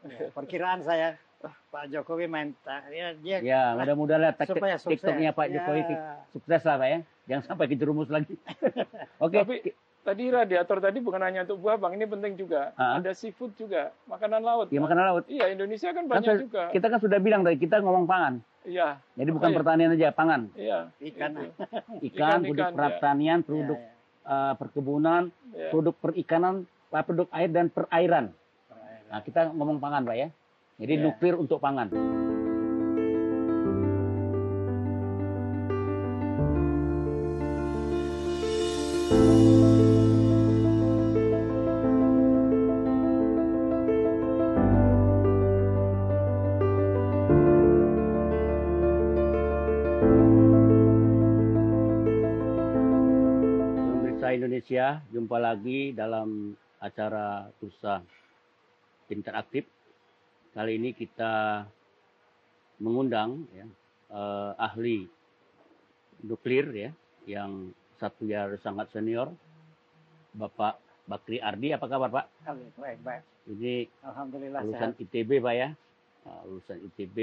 Ya, perkiraan saya Pak Jokowi main ya dia Ya, mudah-mudahan supaya sukses. TikToknya Pak Jokowi sukses lah Pak ya. Jangan sampai kejerumus lagi. Oke. Tapi tadi radiator tadi bukan hanya untuk buah Bang, ini penting juga. Ada seafood juga, makanan laut. Iya, makanan laut. Iya, Indonesia kan banyak juga. Kita kan sudah bilang tadi, kita ngomong pangan. Iya. Jadi bukan pertanian aja, pangan. Iya. Ikan, produk pertanian, produk perkebunan, produk perikanan, produk air dan perairan. Nah, kita ngomong pangan Pak ya. Jadi nuklir untuk pangan. Indonesia, jumpa lagi dalam acara Tursa Interaktif. Kali ini kita mengundang ahli nuklir ya, yang satu sangat senior, Bapak Bakri Ardi. Apa kabar Pak? Baik. Ini alhamdulillah lulusan sehat. ITB Pak ya, lulusan ITB,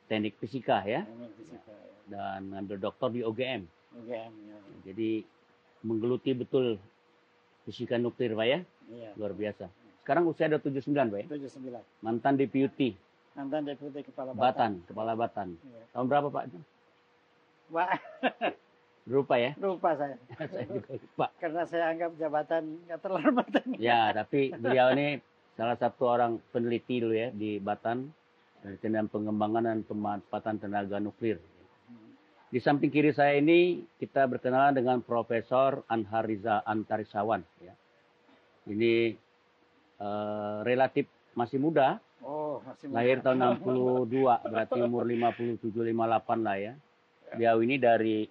teknik fisika ya, dan ngambil doktor di UGM. Jadi menggeluti betul fisika nuklir Pak ya. Iya. Luar biasa. Sekarang usia ada 79 Pak ya. 79. Mantan deputi. Mantan deputi kepala Kepala Batan. Iya. Tahun berapa Pak itu? Pak. Lupa ya? Lupa saya. Saya juga lupa. Karena saya anggap jabatan nggak terlalu penting. Ya, tapi beliau ini salah satu orang peneliti dulu ya di Batan dalam pengembangan dan pemanfaatan tenaga nuklir. Di samping kiri saya ini kita berkenalan dengan Profesor Anhariza Antarisawan. Ya. Ini relatif masih muda. Oh, masih muda. Lahir tahun 62, berarti umur 57-58 lah ya. Beliau ini dari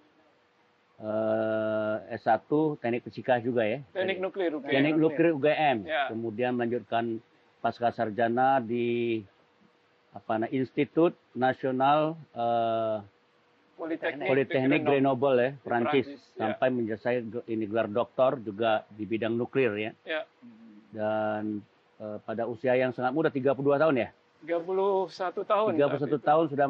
S1 Teknik Fisika juga ya. Teknik Nuklir UGM. Teknik Nuklir UGM. Ya. Kemudian melanjutkan pasca sarjana di Institut Nasional Politeknik Grenoble ya, Prancis, sampai menyelesaikan ini gelar doktor juga di bidang nuklir ya. Dan pada usia yang sangat muda, 32 tahun ya. 31 tahun. 31 tahun sudah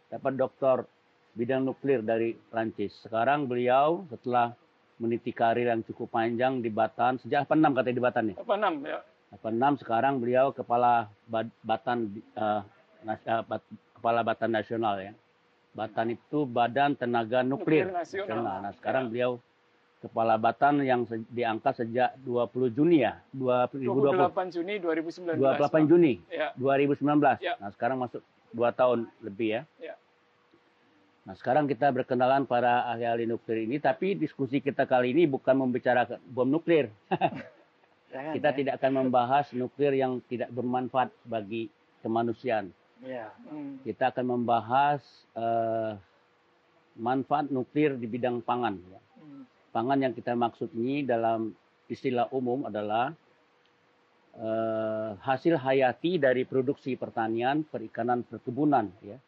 dapat doktor bidang nuklir dari Prancis. Sekarang beliau setelah meniti karir yang cukup panjang di Batan, sejak 86 katanya di Batan ya. 86 ya. 86 sekarang beliau kepala Kepala Batan Nasional ya. Batan itu Badan Tenaga Nuklir Nasional. Nah, sekarang beliau Kepala Batan yang diangkat sejak 20 Juni ya, 28 Juni 2019. 28 Juni ya. 2019. Ya. Nah, sekarang masuk 2 tahun lebih ya. Ya. Nah, sekarang kita berkenalan para ahli-ahli nuklir ini, tapi diskusi kita kali ini bukan membicarakan bom nuklir. Kita tidak akan membahas nuklir yang tidak bermanfaat bagi kemanusiaan. Ya. Kita akan membahas manfaat nuklir di bidang pangan. Ya. Pangan yang kita maksud ini dalam istilah umum adalah hasil hayati dari produksi pertanian, perikanan, perkebunan, ya,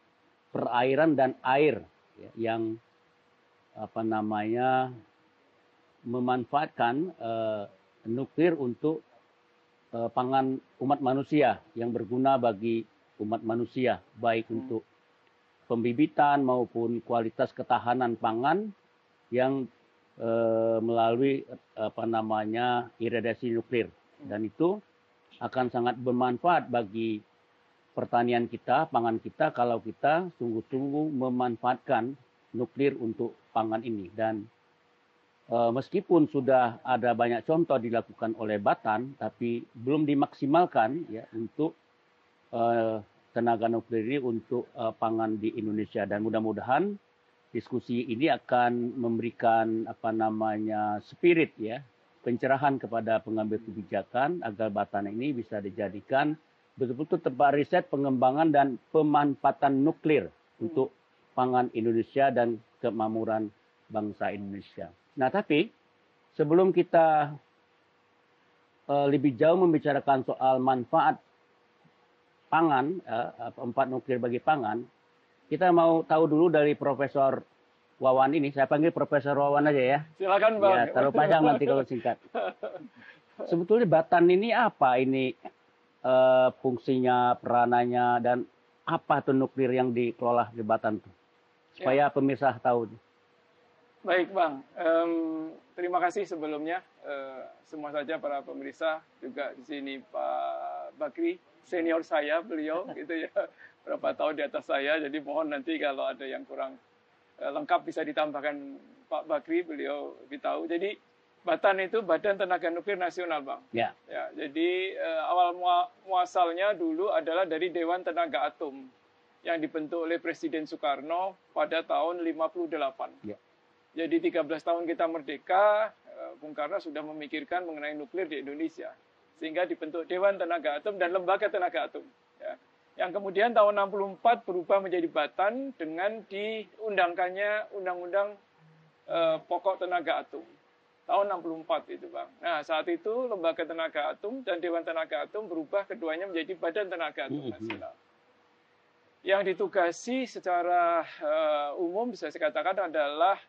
perairan dan air, ya, yang memanfaatkan nuklir untuk pangan umat manusia yang berguna bagi umat manusia, baik untuk pembibitan maupun kualitas ketahanan pangan yang melalui iradiasi nuklir. Dan itu akan sangat bermanfaat bagi pertanian kita, pangan kita, kalau kita sungguh-sungguh memanfaatkan nuklir untuk pangan ini. Dan meskipun sudah ada banyak contoh dilakukan oleh Batan, tapi belum dimaksimalkan ya untuk tenaga nuklir ini untuk pangan di Indonesia. Dan mudah-mudahan diskusi ini akan memberikan spirit ya, pencerahan kepada pengambil kebijakan agar Batan ini bisa dijadikan betul-betul tempat riset, pengembangan dan pemanfaatan nuklir untuk pangan Indonesia dan kemakmuran bangsa Indonesia. Nah, tapi sebelum kita lebih jauh membicarakan soal manfaat pangan, manfaat nuklir bagi pangan, kita mau tahu dulu dari Profesor Wawan ini. Saya panggil Profesor Wawan aja ya. Silakan Bang. Ya, terlalu panjang nanti kalau singkat. Sebetulnya Batan ini apa ini fungsinya, peranannya, dan apa tuh nuklir yang dikelola di Batan tuh? Supaya pemirsa tahu. Baik Bang, terima kasih sebelumnya semua saja para pemirsa, juga di sini Pak Bakri, senior saya beliau gitu ya, berapa tahun di atas saya, jadi mohon nanti kalau ada yang kurang lengkap bisa ditambahkan Pak Bakri, beliau lebih tahu. Jadi Batan itu Badan Tenaga Nuklir Nasional, Bang. Ya. Ya, jadi awal muasalnya dulu adalah dari Dewan Tenaga Atom yang dibentuk oleh Presiden Soekarno pada tahun 58. Ya. Jadi 13 tahun kita merdeka, Bung Karno sudah memikirkan mengenai nuklir di Indonesia. Sehingga dibentuk Dewan Tenaga Atom dan Lembaga Tenaga Atom. Ya. Yang kemudian tahun 64 berubah menjadi Batan dengan diundangkannya Undang-Undang Pokok Tenaga Atom. Tahun 64 itu, Bang. Nah, saat itu Lembaga Tenaga Atom dan Dewan Tenaga Atom berubah keduanya menjadi Badan Tenaga Atom Nasional. Yang ditugasi secara umum bisa saya katakan adalah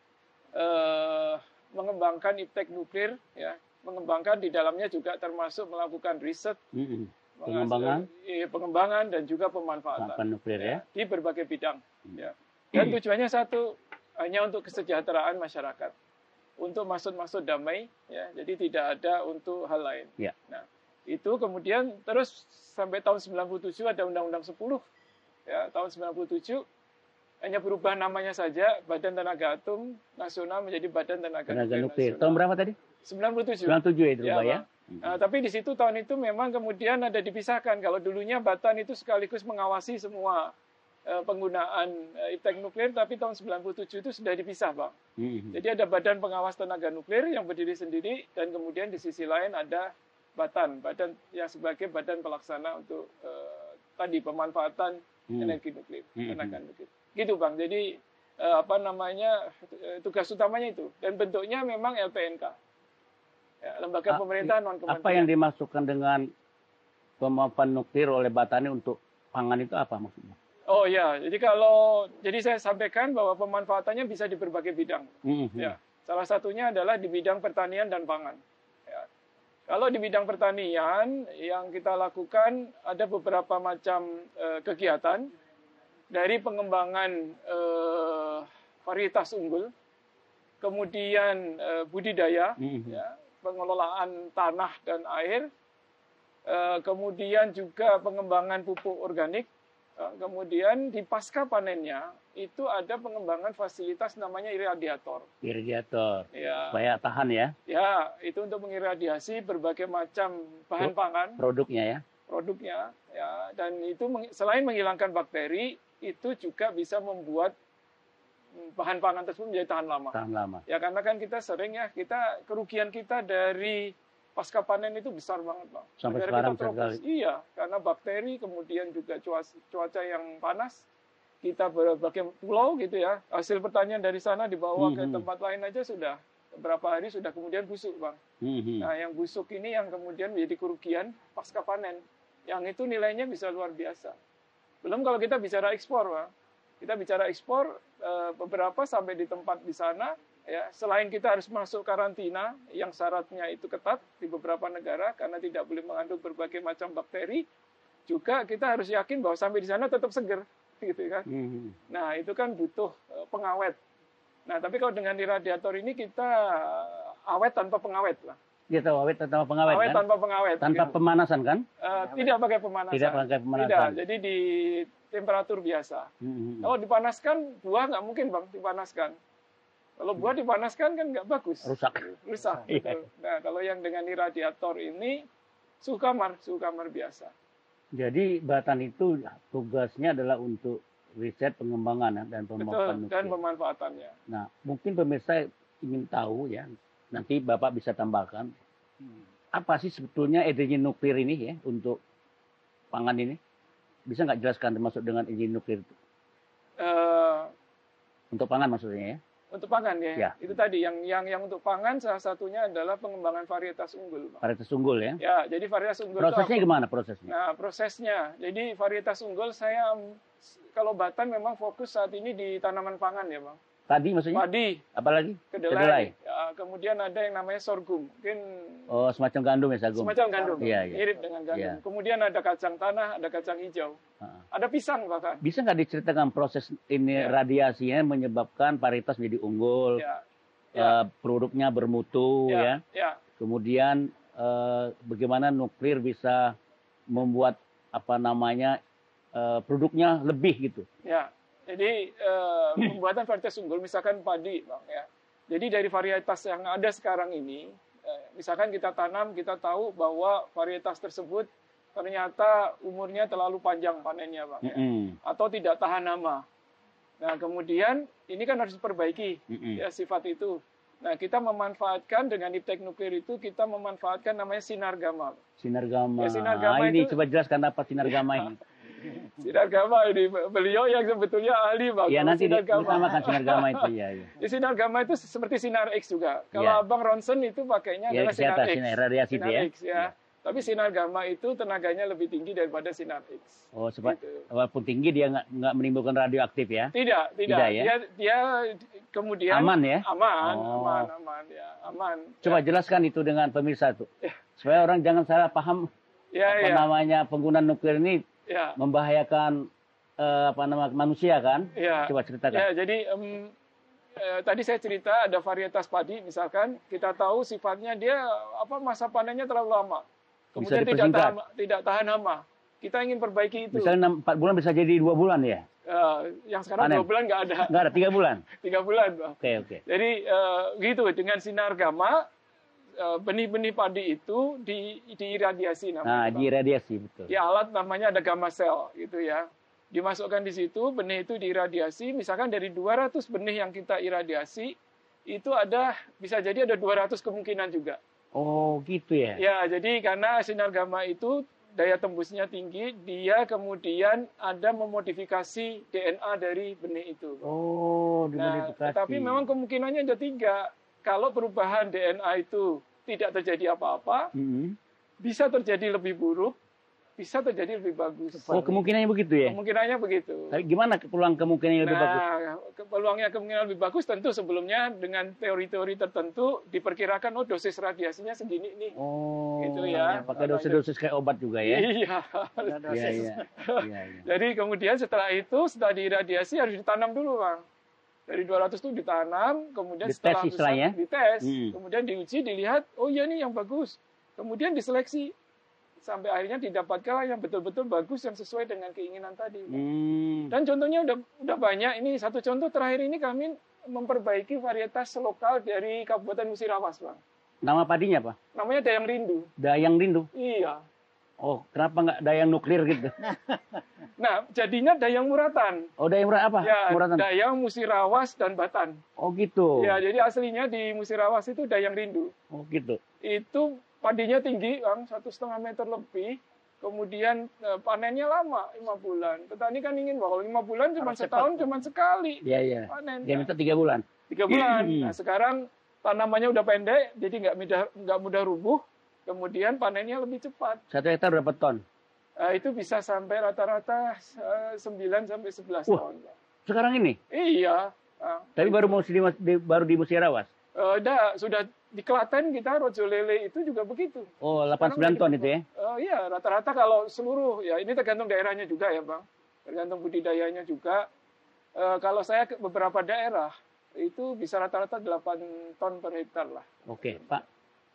mengembangkan iptek nuklir, ya, mengembangkan di dalamnya juga termasuk melakukan riset, pengembangan dan juga pemanfaatan nuklir, ya, di berbagai bidang. Ya. Dan tujuannya satu, hanya untuk kesejahteraan masyarakat, untuk maksud-maksud damai, ya, jadi tidak ada untuk hal lain. Ya. Nah, itu kemudian terus sampai tahun 97 ada Undang-Undang 10, ya, tahun 97 hanya berubah namanya saja, Badan Tenaga Atom Nasional menjadi Badan Tenaga Nuklir. Tahun berapa tadi? 97. 97 itu berubah, ya. Nah, tapi di situ tahun itu memang kemudian ada dipisahkan. Kalau dulunya Batan itu sekaligus mengawasi semua penggunaan iptek nuklir, tapi tahun 97 itu sudah dipisah, Bang. Jadi ada Badan Pengawas Tenaga Nuklir yang berdiri sendiri, dan kemudian di sisi lain ada Batan yang sebagai badan pelaksana untuk tadi pemanfaatan energi nuklir, tenaga nuklir. Gitu, Bang. Jadi tugas utamanya itu, dan bentuknya memang LPNK. Ya, lembaga pemerintah non kementerian. Apa yang dimasukkan dengan pemanfaatan nuklir oleh Batan untuk pangan itu apa maksudnya? Oh ya, jadi saya sampaikan bahwa pemanfaatannya bisa di berbagai bidang. Ya, salah satunya adalah di bidang pertanian dan pangan. Ya. Kalau di bidang pertanian yang kita lakukan ada beberapa macam kegiatan, dari pengembangan varietas unggul, kemudian budidaya, ya, pengelolaan tanah dan air, kemudian juga pengembangan pupuk organik. Kemudian di pasca panennya itu ada pengembangan fasilitas namanya iradiator. Iradiator, ya. Supaya tahan, ya? Ya, itu untuk mengiradiasi berbagai macam bahan pangan. Produknya, ya? Produknya, ya. Dan itu selain menghilangkan bakteri, itu juga bisa membuat bahan pangan tersebut menjadi tahan lama. Tahan lama. Ya, karena kan kita sering ya, kerugian kita dari pasca panen itu besar banget, Bang. Sampai sekarang sekali. Iya, karena bakteri, kemudian juga cuaca yang panas. Kita berbagai pulau gitu ya. Hasil pertanian dari sana dibawa ke tempat lain aja sudah beberapa hari sudah kemudian busuk, Bang. Nah, yang busuk ini yang kemudian menjadi kerugian pasca panen. Yang itu nilainya bisa luar biasa. Belum kalau kita bicara ekspor, Bang. Kita bicara ekspor, beberapa sampai di tempat di sana, ya, selain kita harus masuk karantina yang syaratnya itu ketat di beberapa negara karena tidak boleh mengandung berbagai macam bakteri, juga kita harus yakin bahwa sampai di sana tetap seger, gitu kan. Nah, itu kan butuh pengawet. Nah, tapi kalau dengan iradiator ini kita awet tanpa pengawet lah. Kita awet tanpa pengawet, awet kan? Tanpa pengawet. Tanpa gitu. Pemanasan, kan? Tidak pakai pemanasan. Tidak pakai pemanasan. Tidak, jadi di temperatur biasa. Kalau dipanaskan, buah nggak mungkin, Bang, dipanaskan. Kalau buah dipanaskan kan nggak bagus. Rusak. Betul. Nah, kalau yang dengan iradiator ini suhu kamar biasa. Jadi Batan itu tugasnya adalah untuk riset pengembangan dan pemanfaatan nuklir. Dan pemanfaatannya. Nah, mungkin pemirsa ingin tahu, ya, nanti Bapak bisa tambahkan, apa sih sebetulnya energi nuklir ini, ya, untuk pangan ini? Bisa nggak jelaskan termasuk dengan energi nuklir itu? Untuk pangan maksudnya, ya? Untuk pangan, ya. Ya. Itu tadi yang untuk pangan salah satunya adalah pengembangan varietas unggul, Bang. Varietas unggul, ya. Ya, jadi varietas unggul prosesnya itu gimana prosesnya? Nah, prosesnya. Jadi varietas unggul saya kalau Batan memang fokus saat ini di tanaman pangan, ya, Bang. Tadi maksudnya? padi, Apalagi? kedelai. Ya, kemudian ada yang namanya sorghum, mungkin Oh, semacam gandum ya, sorghum. semacam gandum, Iya, iya. mirip dengan gandum. Iya. Kemudian ada kacang tanah, ada kacang hijau, ada pisang bahkan. Bisa nggak diceritakan proses ini Ya. radiasinya menyebabkan varietas menjadi unggul, Ya, ya, produknya bermutu, ya? ya. Kemudian bagaimana nuklir bisa membuat produknya lebih gitu? Ya, jadi pembuatan varietas unggul, misalkan padi, Bang, ya. Jadi dari varietas yang ada sekarang ini, misalkan kita tanam, kita tahu bahwa varietas tersebut ternyata umurnya terlalu panjang panennya, Bang, ya. Atau tidak tahan lama. Nah, kemudian ini kan harus diperbaiki ya sifat itu. Nah, kita memanfaatkan dengan iptek nuklir itu, kita memanfaatkan namanya sinar gamma. Sinar gamma. Ya, sinar gamma ini itu- coba jelaskan apa sinar gamma ini. Sinar gamma ini, beliau yang sebetulnya ahli, Bang. Ya Kalau nanti sinar gamma. disamakan sinar gamma itu ya. Di sinar gamma itu seperti sinar X juga. Kalau Ya. Abang Ronsen itu pakainya Ya, adalah sinar kesehatan, X. sinar radiasi itu Sinar ya. X ya. Tapi sinar gamma itu tenaganya lebih tinggi daripada sinar X. Oh, Gitu. walaupun tinggi dia nggak menimbulkan radioaktif ya. Tidak. Tidak, ya? Dia kemudian Aman ya? Aman, Oh. aman ya, aman. Coba jelaskan itu dengan pemirsa tuh. Supaya orang jangan salah paham Ya, ya, namanya penggunaan nuklir ini ya. membahayakan manusia kan? Ya. Coba ceritakan. Ya, jadi tadi saya cerita ada varietas padi, misalkan kita tahu sifatnya dia masa panennya terlalu lama, kemudian dipersingkat. tidak tahan lama. Kita ingin perbaiki itu. Misalnya 4 bulan bisa jadi 2 bulan ya? Yang sekarang Panen. 2 bulan nggak ada, Nggak ada 3 bulan. 3 bulan, Bang. Oke. Jadi gitu dengan sinar gamma benih-benih padi itu diiradiasi Nah, namanya. Bang. diradiasi betul. Di alat namanya ada gamma cell gitu ya. Dimasukkan di situ, benih itu diiradiasi, misalkan dari 200 benih yang kita iradiasi, itu bisa jadi ada 200 kemungkinan juga. Oh, gitu ya. Ya, jadi karena sinar gamma itu daya tembusnya tinggi, dia kemudian ada memodifikasi DNA dari benih itu. Oh, Nah, dimodifikasi. tapi memang kemungkinannya ada 3. Kalau perubahan DNA itu tidak terjadi apa-apa, bisa terjadi lebih buruk, bisa terjadi lebih bagus. Oh, kemungkinannya begitu ya? Kemungkinannya begitu. Tapi gimana peluang kemungkinannya lebih bagus? Peluangnya kemungkinan lebih bagus tentu sebelumnya dengan teori-teori tertentu diperkirakan dosis radiasinya segini nih. Oh, Gitu ya. pakai dosis-dosis kayak obat juga ya? Iya. Ada dosis. Iya. Jadi kemudian setelah diradiasi harus ditanam dulu, Bang. Dari 200 itu ditanam, kemudian Dites setelah istilahnya? dites, Hmm. kemudian diuji, dilihat, oh iya nih yang bagus. Kemudian diseleksi. Sampai akhirnya didapatkan yang betul-betul bagus yang sesuai dengan keinginan tadi. Dan contohnya udah banyak. Ini satu contoh terakhir ini kami memperbaiki varietas lokal dari Kabupaten Musirawas, Bang. Nama padinya apa? Namanya Dayang Rindu. Dayang Rindu. Iya. Oh, kenapa nggak dayang nuklir gitu? Nah, jadinya Dayang Muratan. Oh, dayang apa? Ya, Muratan. Dayang Musirawas dan Batan. Oh, gitu. Ya, jadi aslinya di Musirawas itu Dayang Rindu. Oh, gitu. Itu padinya tinggi, Bang, 1,5 meter lebih. Kemudian panennya lama, 5 bulan. Petani kan ingin bahwa 5 bulan cuma Harus setahun cepat. cuma sekali Iya. panen. Dia minta 3 bulan. 3 bulan. Nah, sekarang tanamannya udah pendek, jadi nggak mudah rubuh. Kemudian panennya lebih cepat. 1 hektar berapa ton? Itu bisa sampai rata-rata 9 sampai 11 Wah. tahun. Bang. Sekarang ini? Iya. Tapi baru di Musirawas. Sudah di Klaten kita rojo lele itu juga begitu. Oh, 8-9 Sekarang ton udah itu ya? Iya, rata-rata kalau seluruh, ya ini tergantung daerahnya juga ya, Bang. Tergantung budidayanya juga. Kalau saya ke beberapa daerah, itu bisa rata-rata 8 ton per hektar lah. Oke, Pak.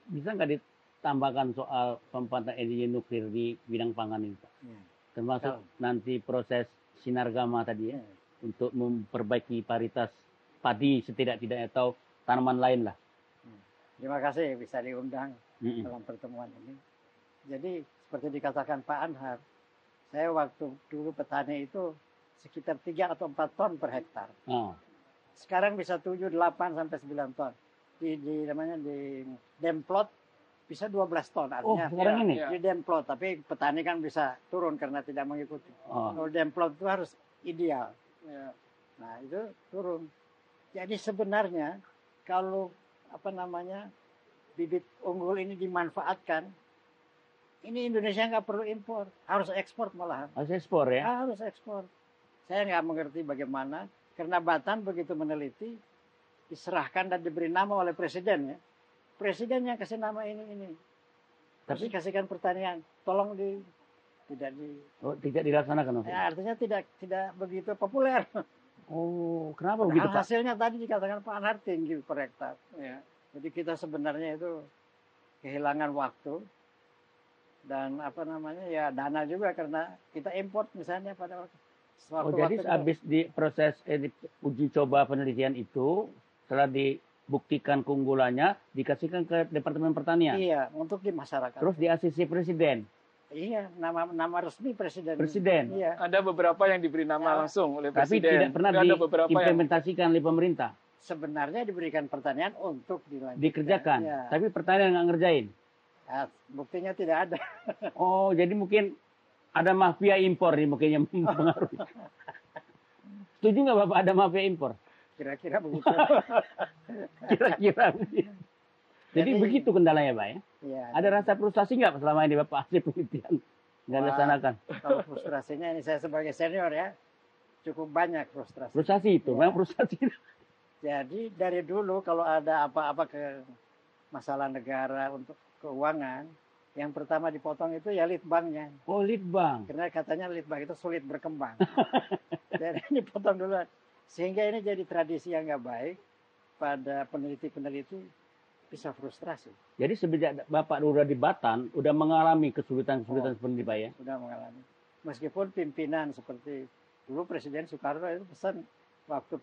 Bisa nggak ditambahkan soal pemanfaatan energi nuklir di bidang pangan ini, Pak? Ya. Termasuk Betul. nanti proses sinar gamma tadi ya, Ya. untuk memperbaiki paritas padi setidak-tidaknya atau tanaman lain lah. Terima kasih bisa diundang Mm-mm. dalam pertemuan ini. Jadi seperti dikatakan Pak Anhar, saya waktu dulu petani itu sekitar 3 atau 4 ton per hektar. Oh, Sekarang bisa 7, 8 sampai 9 ton. Di demplot bisa 12 ton. oh Artinya sekarang ini? Ya. di demplot, tapi petani kan bisa turun karena tidak mengikuti. Oh, Kalau demplot itu harus ideal. Ya. Nah, itu turun. Jadi sebenarnya kalau bibit unggul ini dimanfaatkan, ini Indonesia nggak perlu impor, harus ekspor malahan. harus ekspor ya? Harus ekspor. Saya nggak mengerti bagaimana Karena Batan begitu meneliti, diserahkan dan diberi nama oleh presiden ya. Presiden yang kasih nama ini. Tapi kasihkan pertanian, tolong tidak dilaksanakan. Ya, artinya tidak begitu populer. Oh, kenapa begitu, Pak? Hasilnya tadi dikatakan Pak Anhar tinggi per hektar. Ya. Jadi kita sebenarnya itu kehilangan waktu dan dana juga karena kita import misalnya pada waktu. Jadi habis di proses uji coba penelitian itu, setelah dibuktikan keunggulannya, dikasihkan ke Departemen Pertanian. Iya, untuk di masyarakat. Terus di ACC Presiden. Iya, nama resmi presiden. Iya. Ada beberapa yang diberi nama langsung oleh presiden. Tapi tidak pernah diimplementasikan oleh pemerintah. Sebenarnya diberikan pertanian untuk dilanjutkan. Dikerjakan, tapi pertanian nggak ngerjain. Ya, buktinya tidak ada. Oh, jadi mungkin ada mafia impor nih mungkin yang mempengaruhi. Setuju nggak Bapak ada mafia impor? Kira-kira begitu. Kira-kira. Jadi begitu kendalanya Pak ya? Ya. Ada rasa frustasi nggak selama ini Bapak hasil penelitian nggak dilaksanakan? Kalau frustrasinya ini saya sebagai senior ya, cukup banyak frustrasi. Frustasi itu, memang frustasi. Jadi dari dulu kalau ada apa-apa masalah negara untuk keuangan, yang pertama dipotong itu ya litbangnya. Oh, litbang. Karena katanya litbang itu sulit berkembang. Jadi dipotong dulu. Sehingga ini jadi tradisi yang nggak baik pada peneliti-peneliti bisa frustrasi. Jadi sejak Bapak udah di Batan, udah mengalami kesulitan-kesulitan seperti ini Pak ya? Sudah mengalami. Meskipun pimpinan seperti dulu Presiden Soekarno itu pesan waktu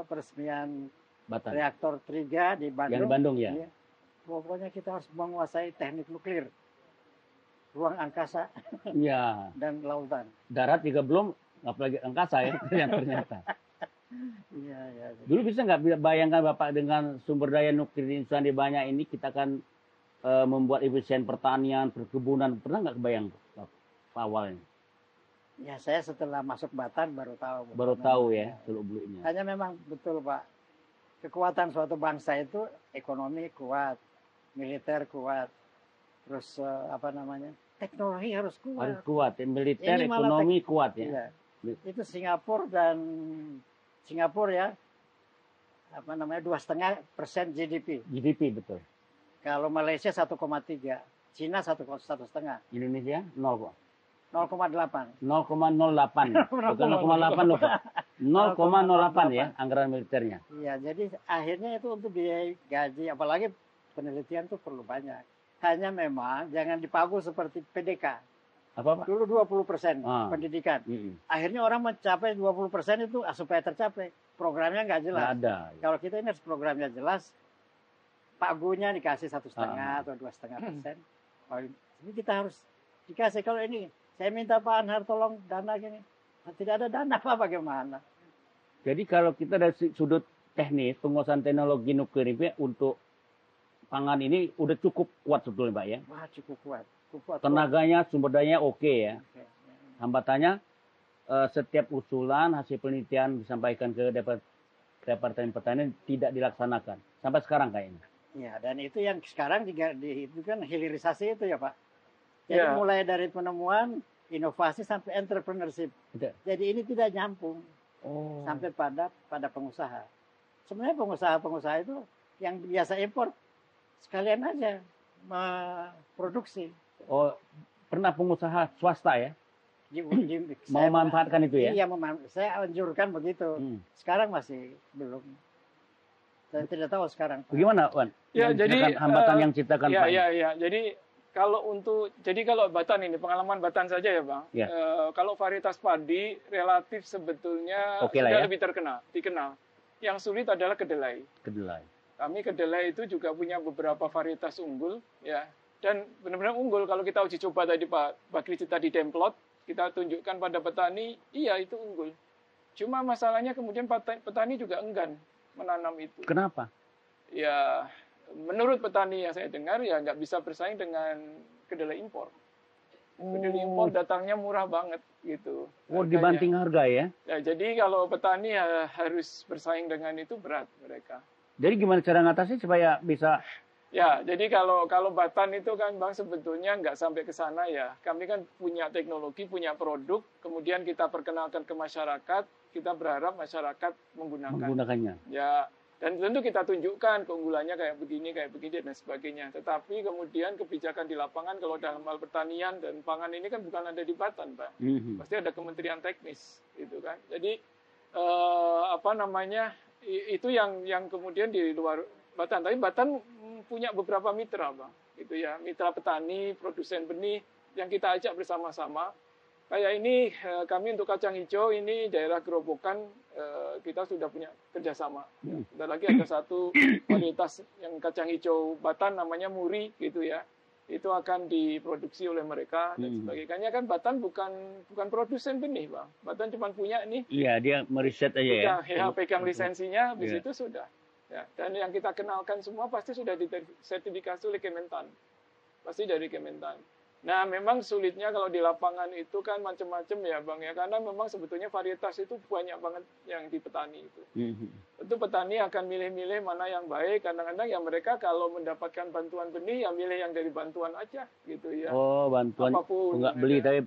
peresmian Batan. Reaktor 3 di Bandung. Yang di Bandung ya? Iya, pokoknya kita harus menguasai teknik nuklir, ruang angkasa, ya. dan lautan. Darat juga belum, apalagi angkasa ya, yang ternyata. Iya. Dulu bisa nggak bayangkan Bapak dengan sumber daya nuklir di Indonesia banyak ini, kita akan membuat efisien pertanian, perkebunan, pernah nggak kebayang awalnya? Ya saya setelah masuk Batan baru tahu. Baru tahu ya, seluk-beluknya. Hanya memang betul Pak, kekuatan suatu bangsa itu ekonomi kuat, militer kuat, terus teknologi harus kuat. Harus kuat, militer, ekonomi kuat ya. Iya. Itu Singapura ya, 2,5% GDP. GDP betul. Kalau Malaysia 1,3, Cina 1,5. Indonesia 0,8. 0,8. 0,08. Bukan 0,8 loh Pak. 0,08 ya anggaran militernya. Iya, jadi akhirnya itu untuk biaya gaji, apalagi penelitian itu perlu banyak. Hanya memang jangan dipagu seperti PDK. Apa Pak? Dulu 20% pendidikan. Akhirnya orang mencapai 20% itu supaya tercapai. Programnya nggak jelas. Nggak ada. Kalau kita ini harus programnya jelas, pagunya dikasih 1,5 atau 2,5%. Ini kita harus dikasih. Kalau ini, saya minta Pak Anhar tolong dana gini. Tidak ada dana Pak, bagaimana? Jadi kalau kita dari sudut teknis, penguasaan teknologi nuklir ini untuk pangan ini udah cukup kuat sebetulnya Pak ya? Wah, cukup kuat. Tenaganya, sumber dayanya oke ya. Hambatannya setiap usulan hasil penelitian disampaikan ke Departemen Pertanian tidak dilaksanakan sampai sekarang kayaknya. Ya, dan itu yang sekarang itu kan hilirisasi itu ya Pak. Jadi mulai dari penemuan, inovasi sampai entrepreneurship. Jadi ini tidak nyambung sampai pada pengusaha. Sebenarnya pengusaha itu yang biasa impor sekalian aja produksi. Oh, pernah pengusaha swasta ya? Mau memanfaatkan itu ya? Iya, saya anjurkan begitu. Sekarang masih belum. Saya tidak tahu sekarang. Bagaimana, Wan? Ya, jadi hambatan yang ciptakan Pak. Iya. Jadi kalau Batan ini pengalaman Batan saja ya, Bang. Ya. Kalau varietas padi relatif sebetulnya sudah lebih dikenal. Yang sulit adalah kedelai. Kami kedelai itu juga punya beberapa varietas unggul, ya. Dan benar-benar unggul kalau kita uji coba tadi Pak Bakri cerita di Demplot, kita tunjukkan pada petani, iya itu unggul. Cuma masalahnya kemudian petani juga enggan menanam itu. Kenapa? Ya, menurut petani yang saya dengar ya nggak bisa bersaing dengan kedelai impor. Kedelai impor datangnya murah banget gitu. Dibanting harga ya? Ya, jadi kalau petani harus bersaing dengan itu berat mereka. Jadi gimana cara ngatasi supaya bisa Ya, jadi kalau Batan itu kan Bang sebetulnya nggak sampai ke sana ya. Kami kan punya teknologi, punya produk, kemudian kita perkenalkan ke masyarakat, kita berharap masyarakat menggunakannya. Ya, dan tentu kita tunjukkan keunggulannya kayak begini dan sebagainya. Tetapi kemudian kebijakan di lapangan kalau dalam hal pertanian dan pangan ini kan bukan ada di Batan, Pak. Pasti ada kementerian teknis, gitu kan. Jadi itu yang kemudian di luar Batan. Tapi Batan punya beberapa mitra, Bang. Gitu ya, mitra petani, produsen benih yang kita ajak bersama-sama. Kayak ini kami untuk kacang hijau ini daerah Gerobokan kita sudah punya kerjasama. Dan lagi ada satu varietas yang kacang hijau Batan namanya Muri gitu ya. Itu akan diproduksi oleh mereka dan sebagainya. Kan Batan bukan produsen benih, Bang. Batan cuma punya nih. Iya, dia meriset aja ya. Pegang lisensinya, habis itu sudah. Ya, dan yang kita kenalkan semua pasti sudah disertifikasi oleh Kementan. Pasti dari Kementan. Nah, memang sulitnya kalau di lapangan itu kan macam-macam ya, Bang ya. Karena memang sebetulnya varietas itu banyak banget yang di petani itu. Tentu petani akan milih-milih mana yang baik. Kadang-kadang ya mereka kalau mendapatkan bantuan benih ya milih yang dari bantuan aja gitu ya. Oh, bantuan. Apapun. Enggak beli tapi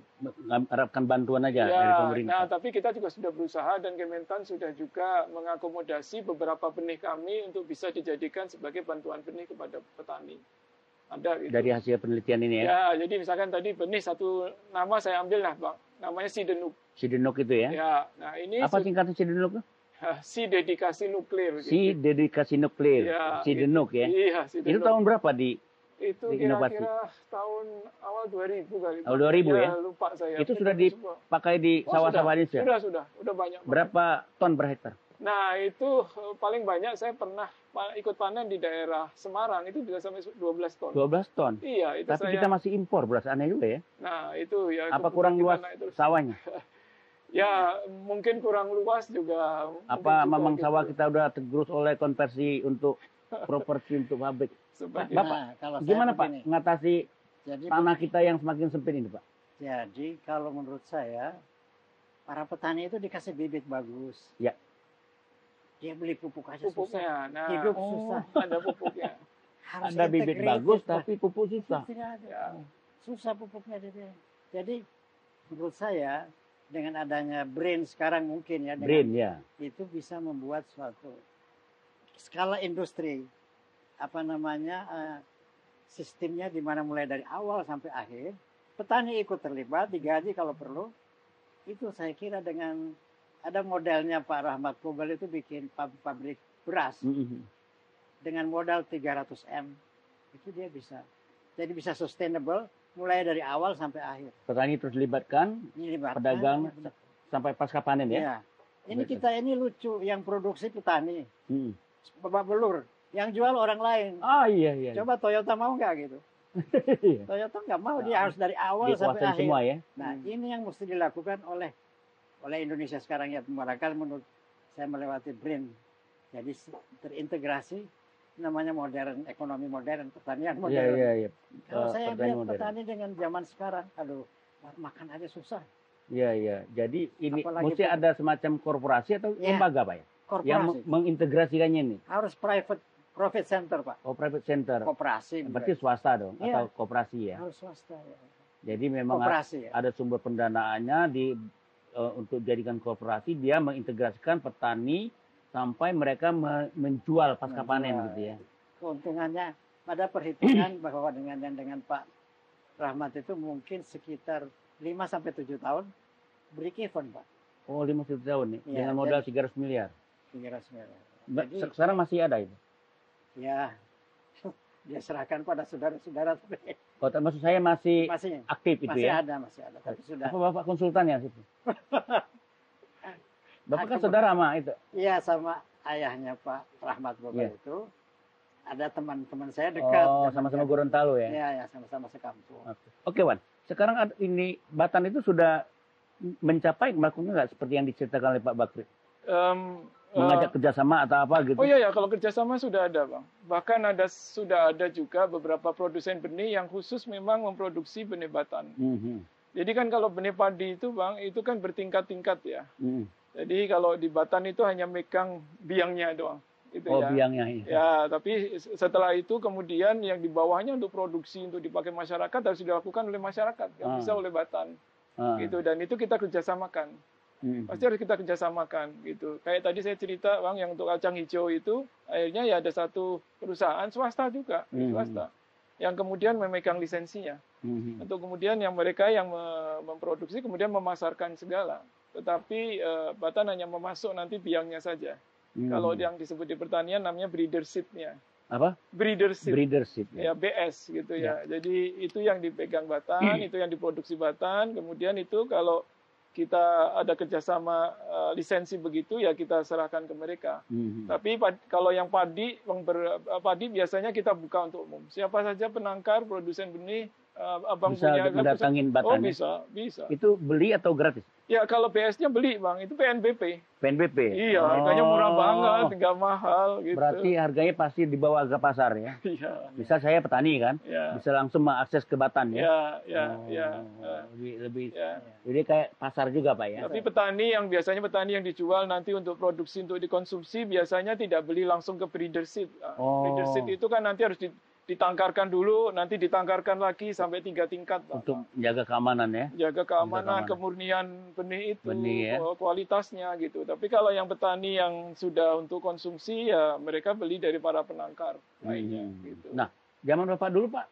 harapkan bantuan aja ya, dari pemerintah. Nah, tapi kita juga sudah berusaha dan Kementan sudah juga mengakomodasi beberapa benih kami untuk bisa dijadikan sebagai bantuan benih kepada petani. Ada gitu. Dari hasil penelitian ini ya? Ya, jadi misalkan tadi benih satu nama saya ambil lah, Bang. Namanya Sidenuk. Sidenuk itu ya? Ya, nah ini apa singkatan Sidenuk? Si dedikasi nuklir. Si dedikasi nuklir. Ya, Sidenuk ya? Iya, Sidenuk. Itu tahun berapa di inovasi? Kira-kira tahun awal 2000 kali. Awal 2000 ya? Lupa saya. Itu sudah dipakai di sawah-sawah Indonesia? Sudah banyak. Berapa ton per hektar? Nah, itu paling banyak saya pernah ikut panen di daerah Semarang, itu bisa sampai 12 ton. 12 ton? Iya, itu tapi kita masih impor beras, aneh juga ya? Nah, itu ya. Apa kurang luas sawahnya? Ya, mungkin kurang luas juga. Apa memang sawah kita udah tergerus oleh konversi untuk properti untuk pabrik? Bapak, kalau gimana Pak mengatasi tanah kita yang semakin sempit ini, Pak? Jadi, kalau menurut saya, para petani itu dikasih bibit bagus. Ya. Dia beli pupuk aja susah. Nah, hidup susah. Ada pupuknya. Harus ada bibit bagus tapi pupuk susah. Tidak ada. Ya. Susah pupuknya dia. Jadi menurut saya dengan adanya BRAIN sekarang mungkin ya, BRAIN ya, itu bisa membuat suatu skala industri sistemnya di mana mulai dari awal sampai akhir petani ikut terlibat, digaji kalau perlu. Itu saya kira dengan ada modelnya Pak Rahmat Gobel itu bikin pabrik beras dengan modal 300 M. Itu dia bisa. Jadi bisa sustainable mulai dari awal sampai akhir. Petani terus dilibatkan, pedagang sampai pasca panen ya. Ya. Ini kita ini lucu yang produksi petani. Babak belur, yang jual orang lain. Ah iya. Coba Toyota mau nggak gitu? Toyota nggak mau, dia harus dari awal sampai akhir. Semua ya. Nah, ini yang mesti dilakukan oleh Indonesia sekarang ya, barangkali menurut saya melewati BRAIN. Jadi terintegrasi namanya modern, ekonomi modern, pertanian modern. Iya. Kalau saya lihat petani dengan zaman sekarang, aduh, makan aja susah. Iya. Jadi ini mesti ada semacam korporasi atau lembaga Pak ya? Korporasi. Yang mengintegrasikannya ini. Harus profit center Pak. Oh, private center. Koperasi. Berarti swasta dong atau koperasi ya? Harus swasta ya. Jadi memang ada sumber pendanaannya untuk jadikan koperasi, dia mengintegrasikan petani sampai mereka menjual pasca panen gitu ya. Keuntungannya pada perhitungan bahwa dengan Pak Rahmat itu mungkin sekitar 5-7 tahun break even Pak. Oh 5-7 tahun nih, ya, dengan modal 300 miliar. 300 miliar. Jadi, sekarang masih ada itu? Ya, dia serahkan pada saudara-saudara. Oh, maksud saya masih aktif itu ya? Masih ada. Tapi sudah. Apa Bapak konsultan ya situ? Bapak kan saudara sama itu? Iya, sama ayahnya Pak Rahmat Gobel itu. Ada teman-teman saya dekat. Oh, sama-sama Gorontalo ya? Iya, sama-sama sekampung. Oke, Wan. Sekarang ini Batan itu sudah mencapai melakukan nggak seperti yang diceritakan oleh Pak Bakri? Mengajak kerjasama atau apa gitu? Oh iya, kalau kerjasama sudah ada, Bang. Bahkan sudah ada juga beberapa produsen benih yang khusus memang memproduksi benih Batan. Jadi kan kalau benih padi itu, Bang, itu kan bertingkat-tingkat ya. Jadi kalau di Batan itu hanya megang biangnya doang. gitu Oh, ya. biangnya ini. Ya, tapi setelah itu kemudian yang di bawahnya untuk produksi untuk dipakai masyarakat harus dilakukan oleh masyarakat, nggak bisa oleh Batan. Gitu, dan itu kita kerjasamakan. Pasti harus kita kerjasamakan gitu. Kayak tadi saya cerita Bang, yang untuk kacang hijau itu akhirnya ya ada satu perusahaan swasta juga, swasta yang kemudian memegang lisensinya. Untuk kemudian yang mereka yang memproduksi kemudian memasarkan segala. Tetapi Batan hanya memasuk nanti biangnya saja. Kalau yang disebut di pertanian namanya breeder seed-nya. Apa? Breeder seed. Breeder seed. Ya, BS gitu ya. Jadi itu yang dipegang Batan, itu yang diproduksi Batan. Kemudian itu kalau kita ada kerjasama lisensi begitu ya kita serahkan ke mereka. Tapi kalau yang padi, padi biasanya kita buka untuk umum. Siapa saja penangkar, produsen benih, abang Bisa punya mendatangin Batan. Oh bisa, bisa. Itu beli atau gratis? Ya kalau BS-nya beli Bang, itu PNBP. PNBP? Iya, harganya murah banget, nggak mahal gitu. Berarti harganya pasti dibawa ke pasar ya? Iya. Bisa saya petani kan? Ya. Bisa langsung mengakses ke Batan ya? Ya. Lebih Ya. jadi kayak pasar juga Pak ya? Tapi petani yang dijual nanti untuk produksi untuk dikonsumsi biasanya tidak beli langsung ke breeder seed. Breeder seed itu kan nanti harus ditangkarkan dulu, nanti ditangkarkan lagi sampai 3 tingkat. Untuk menjaga keamanan ya? Jaga keamanan, kemurnian benih itu, ya? kualitasnya gitu. Tapi kalau yang petani yang sudah untuk konsumsi ya mereka beli dari para penangkar lainnya. Gitu. Nah, zaman Bapak dulu Pak,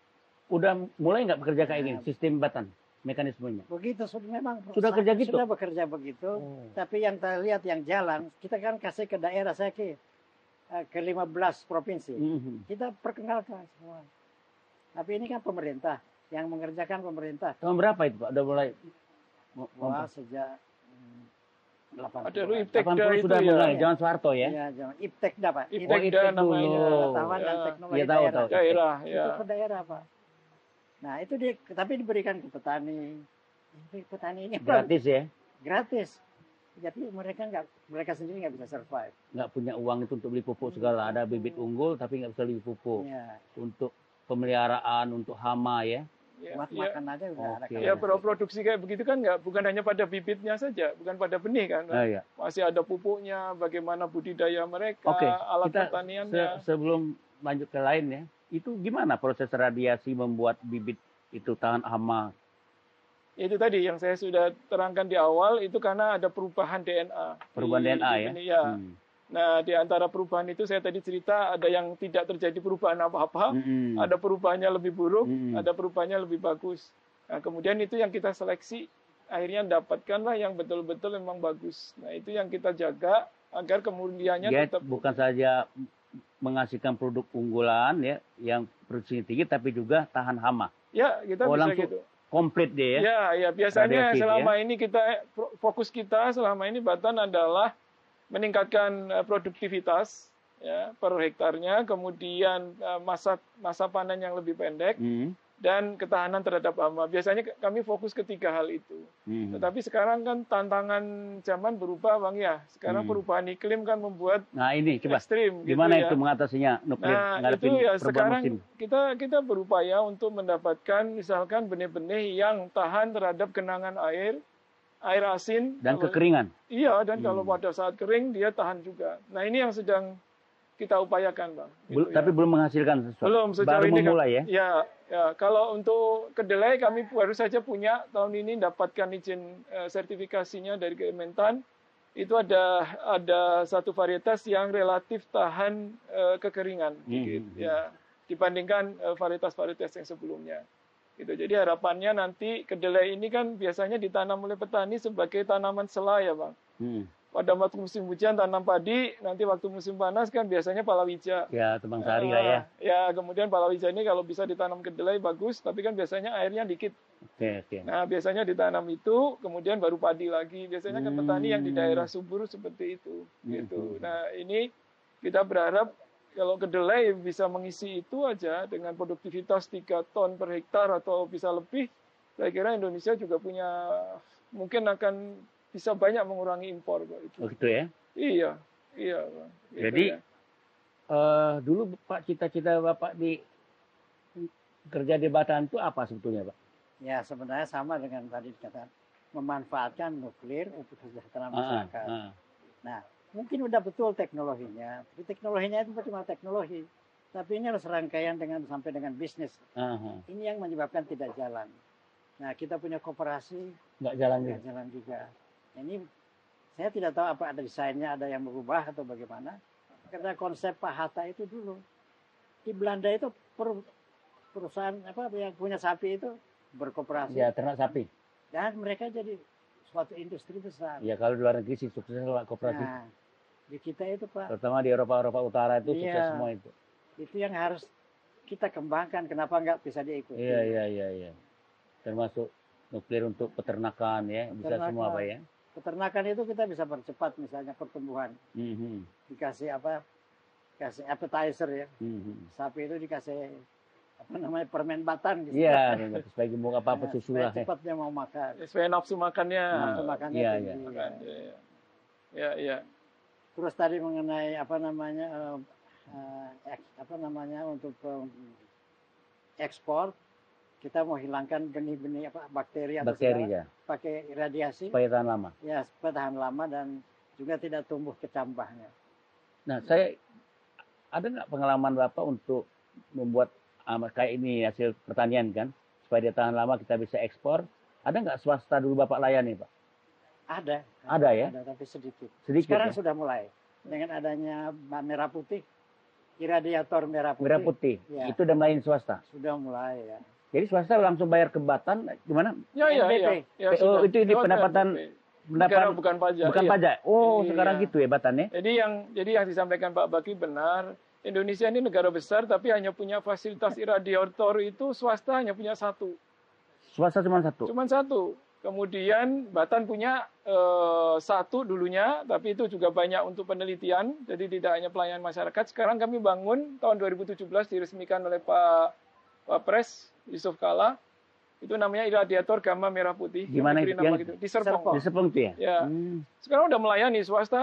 udah mulai nggak bekerja kayak gini, sistem Batan, mekanismenya? Begitu, memang Sudah kerja gitu? Sudah bekerja begitu, tapi yang kita lihat yang jalan, kita kan kasih ke daerah saya ke 15 provinsi. Kita perkenalkan semua. Tapi ini kan pemerintah, yang mengerjakan pemerintah. Tahun berapa itu Pak? Udah mulai? Wah, sejak 80. Ada Iptekda itu sudah ya. mulai, jangan Soeharto ya? Iya, jangan Iptekda Pak. Iptekda namanya. Pengetahuan dan teknologi daerah. Daerah, ya. Itu ke daerah Pak. Nah itu tapi diberikan ke petani. Petani ini gratis ya? Gratis. Jadi mereka sendiri nggak bisa survive. Nggak punya uang itu untuk beli pupuk segala. Ada bibit unggul tapi nggak bisa beli pupuk. Ya. Untuk pemeliharaan, untuk hama ya. Buat makan aja udah ada. Ya produksi kayak begitu kan bukan hanya pada bibitnya saja, bukan pada benih kan. Iya. Masih ada pupuknya, bagaimana budidaya mereka, alat pertaniannya. Sebelum lanjut ke lain ya, itu gimana proses radiasi membuat bibit itu tahan hama? Itu tadi yang saya sudah terangkan di awal, itu karena ada perubahan DNA. Perubahan DNA ya? Ya. Nah, di antara perubahan itu saya tadi cerita ada yang tidak terjadi perubahan apa-apa, ada perubahannya lebih buruk, ada perubahannya lebih bagus. Nah, kemudian itu yang kita seleksi, akhirnya dapatkanlah yang betul-betul memang bagus. Nah, itu yang kita jaga agar kemudiannya tetap bukan saja menghasilkan produk unggulan ya, yang produksinya tinggi, tapi juga tahan hama. Ya, kita bisa gitu. Komplit deh ya? Ya, biasanya selama ini fokus kita selama ini Batan adalah meningkatkan produktivitas ya, per hektarnya, kemudian masa panen yang lebih pendek, dan ketahanan terhadap hama. Biasanya kami fokus ke 3 hal itu. Tetapi sekarang kan tantangan zaman berubah Bang ya. Sekarang perubahan iklim kan membuat ekstrim. Gimana gitu itu mengatasinya nuklir? Nah itu ya sekarang kita berupaya untuk mendapatkan misalkan benih-benih yang tahan terhadap genangan air asin. Dan kekeringan. Iya, dan kalau pada saat kering dia tahan juga. Nah ini yang sedang kita upayakan Bang. Gitu, tapi belum menghasilkan sesuatu. Belum, sejauh baru ini memulai ya? Ya, kalau untuk kedelai kami baru saja punya tahun ini dapatkan izin sertifikasinya dari Kementan. Itu ada satu varietas yang relatif tahan kekeringan ya dibandingkan varietas-varietas yang sebelumnya. Gitu. Jadi harapannya nanti kedelai ini kan biasanya ditanam oleh petani sebagai tanaman sela ya Bang. Pada waktu musim hujan tanam padi, nanti waktu musim panas kan biasanya palawija. Ya, tebang sari lah ya. Ya, kemudian palawija ini kalau bisa ditanam kedelai bagus, tapi kan biasanya airnya dikit. Oke. Nah, biasanya ditanam itu, kemudian baru padi lagi. Biasanya kan petani yang di daerah subur seperti itu. Gitu. Nah, ini kita berharap kalau kedelai bisa mengisi itu aja dengan produktivitas 3 ton per hektar atau bisa lebih, saya kira Indonesia juga punya mungkin akan bisa banyak mengurangi impor itu. Oh gitu ya? Iya. Bang. Gitu. Jadi dulu Pak cita-cita Bapak di kerja di Batan itu apa sebetulnya Pak? Ya sebenarnya sama dengan tadi dikatakan memanfaatkan nuklir untuk kesejahteraan masyarakat. Nah mungkin udah betul teknologinya, tapi teknologinya itu cuma teknologi. Tapi ini harus rangkaian sampai dengan bisnis. Ini yang menyebabkan tidak jalan. Nah, kita punya koperasi nggak jalan juga. Ini saya tidak tahu apa ada desainnya, ada yang berubah atau bagaimana. Karena konsep Pak Hatta itu dulu di Belanda itu perusahaan apa yang punya sapi itu berkoperasi. Ya, ternak sapi. Dan mereka jadi suatu industri besar. Ya, kalau di luar negeri sih sukses lah koperasi. Nah, di kita itu Pak. Terutama di Eropa Utara itu sukses semua itu. Itu yang harus kita kembangkan. Kenapa nggak bisa diikuti? Iya. Termasuk nuklir untuk peternakan ya, bisa semua Pak ya. Peternakan itu kita bisa percepat misalnya pertumbuhan. Dikasih kasih appetizer ya. Sapi itu dikasih permen batan gitu. Iya, supaya gemuk apa susu lah. Cepat dia mau makan. Supaya nafsu makannya. Iya. Terus tadi mengenai untuk ekspor, kita mau hilangkan benih-benih bakteri ya. Pakai radiasi supaya tahan lama. Ya, supaya tahan lama dan juga tidak tumbuh kecambahnya. Nah, saya ada nggak pengalaman Bapak untuk membuat kayak ini hasil pertanian kan, supaya dia tahan lama kita bisa ekspor? Ada nggak swasta dulu Bapak layani Pak? Ada ya? Ada, tapi sedikit. ya? Sekarang sudah mulai dengan adanya merah putih. Iradiator merah putih. Ya. Itu udah mulai swasta. Sudah mulai ya. Jadi swasta langsung bayar ke Batan gimana? Iya. Itu pendapatan bukan pajak. Bukan pajak. Oh, sekarang gitu ya Batan ya. Jadi yang disampaikan Pak Baki benar. Indonesia ini negara besar tapi hanya punya fasilitas iradiator itu swasta hanya punya satu. Swasta cuma satu. Kemudian Batan punya satu dulunya, tapi itu juga banyak untuk penelitian, jadi tidak hanya pelayanan masyarakat. Sekarang kami bangun tahun 2017 diresmikan oleh Pak Pres Yusuf Kalla. Itu namanya iradiator gamma merah putih. Gimana itu? Di Serpong. Di Serpong itu ya? Ya. Sekarang udah melayani swasta,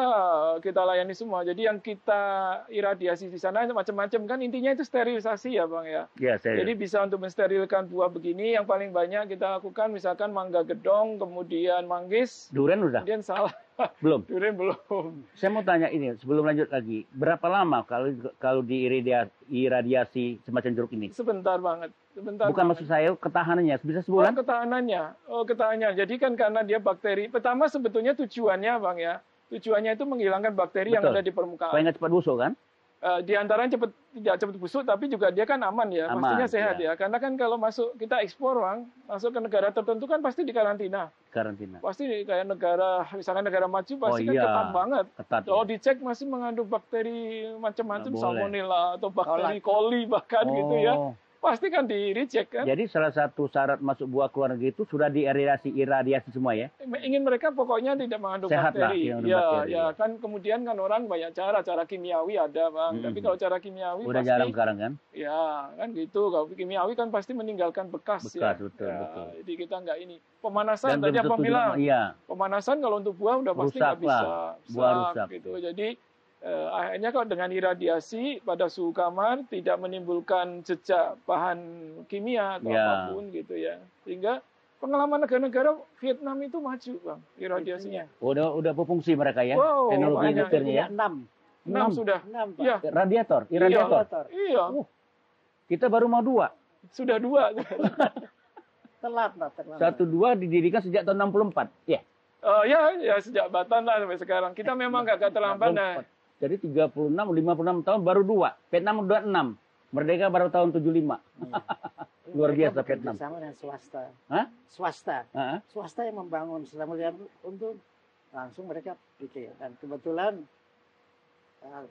kita layani semua. Jadi yang kita iradiasi di sana macam-macam kan, intinya itu sterilisasi ya Bang ya. Ya, jadi bisa untuk mensterilkan buah begini, yang paling banyak kita lakukan misalkan mangga gedong, kemudian manggis. Durian udah? Kemudian salah. Belum? Durian belum. Saya mau tanya ini, sebelum lanjut lagi. Berapa lama kalau diiradiasi semacam jeruk ini? Sebentar banget. Bukan maksud saya ketahanannya, bisa sebulan? Ketahanannya. Jadi kan karena dia bakteri. Pertama sebetulnya tujuannya Bang ya. Tujuannya itu menghilangkan bakteri yang ada di permukaan. Supaya nggak cepat busuk kan? Di antaranya tidak cepat busuk, tapi juga dia kan aman ya. Pastinya sehat ya. Karena kan kalau kita ekspor Bang, masuk ke negara tertentu kan pasti di karantina. Pasti kayak misalkan negara maju pasti kan ketat banget. Kalau dicek masih mengandung bakteri macam-macam, salmonella atau bakteri coli bahkan gitu ya. Pasti kan di-reject kan. Jadi salah satu syarat masuk buah ke luar negeri itu sudah iradiasi semua ya? Ingin mereka pokoknya tidak mengandung sehat bakteri. Lah, ya kan kemudian kan orang banyak cara kimiawi ada Bang. Tapi kalau cara kimiawi udah pasti jarang sekarang kan? Ya kan gitu. Kalau kimiawi kan pasti meninggalkan bekas ya. Betul. Jadi kita nggak ini. Pemanasan tadi apa bilang? Iya. Pemanasan kalau untuk buah udah pasti nggak bisa. Buah rusak. Gitu. Jadi akhirnya kalau dengan iradiasi pada suhu kamar tidak menimbulkan jejak bahan kimia atau apapun gitu ya. Sehingga pengalaman negara-negara Vietnam itu maju Bang iradiasinya. Udah berfungsi mereka ya. Teknologi nuklirnya ya. 6 sudah. 6 Pak. Ya. Iradiator. Iya. Kita baru mau 2. Sudah 2. Telat. 1-2 didirikan sejak tahun 64. Ya. Ya sejak Batan lah sampai sekarang. Kita memang nggak terlambat nah. Jadi 56 tahun baru 2. Vietnam udah 6. Merdeka baru tahun 75. Luar biasa Vietnam. Sama dengan swasta. Hah? Swasta yang membangun, setelah melihat untuk langsung mereka pikir. Dan kebetulan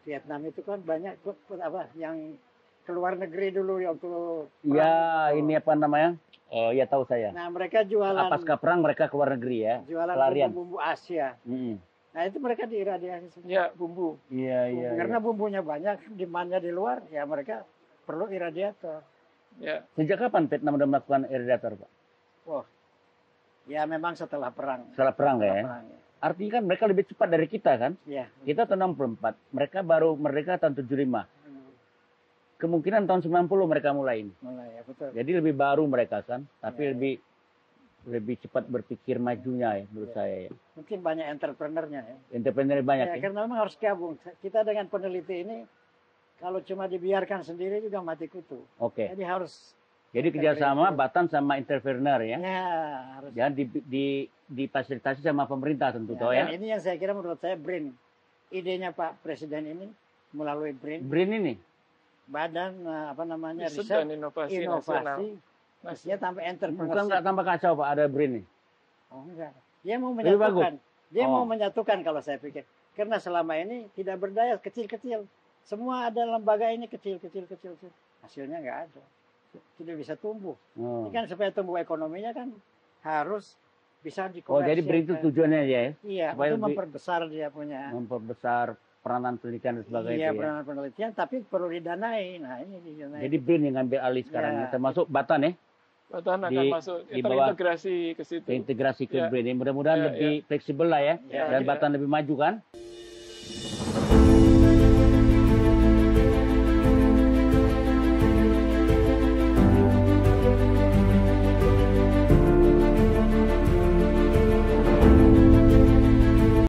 Vietnam itu kan banyak yang keluar negeri dulu ya untuk ini apa namanya? Ya tahu saya. Nah, mereka jualan pasca perang mereka keluar negeri ya. Jualan bumbu Asia. Nah, itu mereka diiradiasi semua. Ya, bumbu. Iya. Karena bumbunya banyak, demandnya di luar, ya mereka perlu iradiator. Ya. Sejak kapan Vietnam sudah melakukan iradiator, Pak? Ya memang setelah perang. Setelah perang ya. Artinya kan mereka lebih cepat dari kita kan? Iya. Kita tahun 64, mereka baru merdeka tahun 75. Kemungkinan tahun 90 mereka mulai. Ya betul. Jadi lebih baru mereka kan, tapi lebih lebih cepat berpikir majunya ya menurut saya. Ya. Mungkin banyak entrepreneurnya ya. Entrepreneur banyak ya. Karena memang harus gabung. Kita dengan peneliti ini kalau cuma dibiarkan sendiri juga mati kutu. Oke. Jadi harus. Jadi kerjasama Batam sama entrepreneur ya. Ya harus. Dan difasilitasi sama pemerintah tentu toh ya. Dan ini yang saya kira menurut saya BRIN. Idenya Pak Presiden ini melalui BRIN. BRIN ini. Badan Riset riset dan inovasi Maksudnya tambah entrepreneurship. Bukan nggak tambah kacau Pak ada BRIN ini. Oh enggak. Dia mau Lebih menyatukan. bagus. Dia mau menyatukan kalau saya pikir. Karena selama ini tidak berdaya kecil-kecil. Semua ada lembaga ini kecil-kecil. Hasilnya nggak ada. Tidak bisa tumbuh. Ini kan supaya tumbuh ekonominya kan harus bisa dikomersialkan. Jadi BRIN itu tujuannya aja ya? Iya, supaya itu memperbesar dia punya. Memperbesar peranan penelitian dan sebagainya. Iya, peranan penelitian, tapi perlu didanai. Nah, ini didanai. Jadi BRIN yang ngambil alih sekarang ya. Termasuk Batan ya? Batan akan masuk terintegrasi ke situ. Terintegrasi ke BRIN. Mudah-mudahan lebih fleksibel lah ya. Dan Batan lebih maju kan.